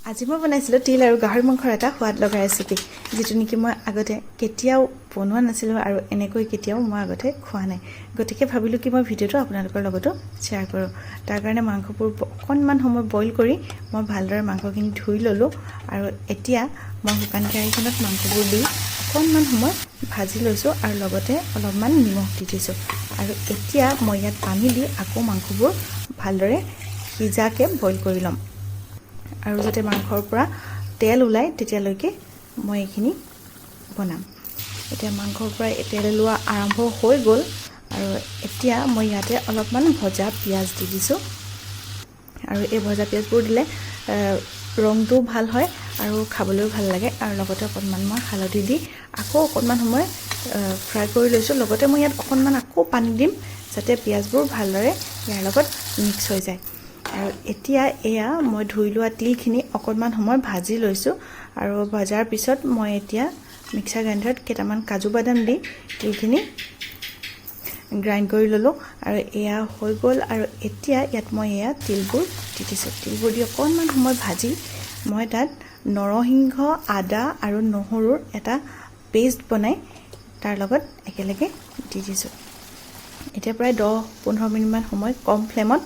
আজি মই বনাইছিলোঁ তিল আৰু গাহৰি মাংসৰ এটা সোৱাদ লগা ৰেচিপি, যিটো নেকি মই আগতে কেতিয়াও বনোৱা নাছিলোঁ আৰু এনেকৈ কেতিয়াও মই আগতে খোৱা নাই। গতিকে ভাবিলোঁ কি মই ভিডিঅ'টো আপোনালোকৰ লগতো শ্বেয়াৰ কৰোঁ। তাৰ কাৰণে মাংসবোৰ অকণমান সময় বইল কৰি মই ভালদৰে মাংসখিনি ধুই ল'লোঁ আৰু এতিয়া মই শুকান কেৰাহীখনত মাংসবোৰ দি অকণমান সময় ভাজি লৈছোঁ আৰু লগতে অলপমান নিমখ দি দিছোঁ। আৰু এতিয়া মই ইয়াত পানী দি আকৌ মাংসবোৰ ভালদৰে সিজাকৈ বইল কৰি ল'ম। আৰু যাতে মাংসৰ পৰা তেল ওলায় তেতিয়ালৈকে মই এইখিনি বনাম। এতিয়া মাংসৰ পৰা তেল ওলোৱা আৰম্ভ হৈ গ'ল আৰু এতিয়া মই ইয়াতে অলপমান ভজা পিঁয়াজ দি দিছোঁ। আৰু এই ভজা পিঁয়াজবোৰ দিলে ৰংটোও ভাল হয় আৰু খাবলৈও ভাল লাগে। আৰু লগতে অকণমান মই হালধি দি আকৌ অকণমান সময় ফ্ৰাই কৰি লৈছোঁ। লগতে মই ইয়াত অকণমান আকৌ পানী দিম যাতে পিঁয়াজবোৰ ভালদৰে ইয়াৰ লগত মিক্স হৈ যায়। আৰু এতিয়া এয়া মই ধুই লোৱা তিলখিনি অকণমান সময় ভাজি লৈছোঁ আৰু ভজাৰ পিছত মই এতিয়া মিক্সাৰ গ্ৰাইণ্ডাৰত কেইটামান কাজু বাদাম দি তিলখিনি গ্ৰাইণ্ড কৰি ল'লোঁ আৰু এয়া হৈ গ'ল। আৰু এতিয়া ইয়াত মই এয়া তিলবোৰ দি দিছোঁ। তিলবোৰ দি অকণমান সময় ভাজি মই তাত নৰসিংহ, আদা আৰু নহৰুৰ এটা পেষ্ট বনাই তাৰ লগত একেলগে দি দিছোঁ। এতিয়া প্ৰায় 10-15 মিনিটমান সময় কম ফ্লেমত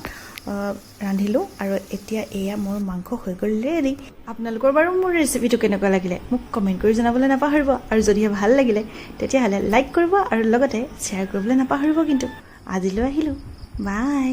ৰান্ধিলোঁ আৰু এতিয়া এয়া মোৰ মাংস হৈ গ'ল ৰেডি। আপোনালোকৰ বাৰু মোৰ ৰেচিপিটো কেনেকুৱা লাগিলে মোক কমেণ্ট কৰি জনাবলৈ নাপাহৰিব। আৰু যদিহে ভাল লাগিলে তেতিয়াহ'লে লাইক কৰিব আৰু লগতে শ্বেয়াৰ কৰিবলৈ নাপাহৰিব। কিন্তু আজিলৈ আহিলোঁ, বাই।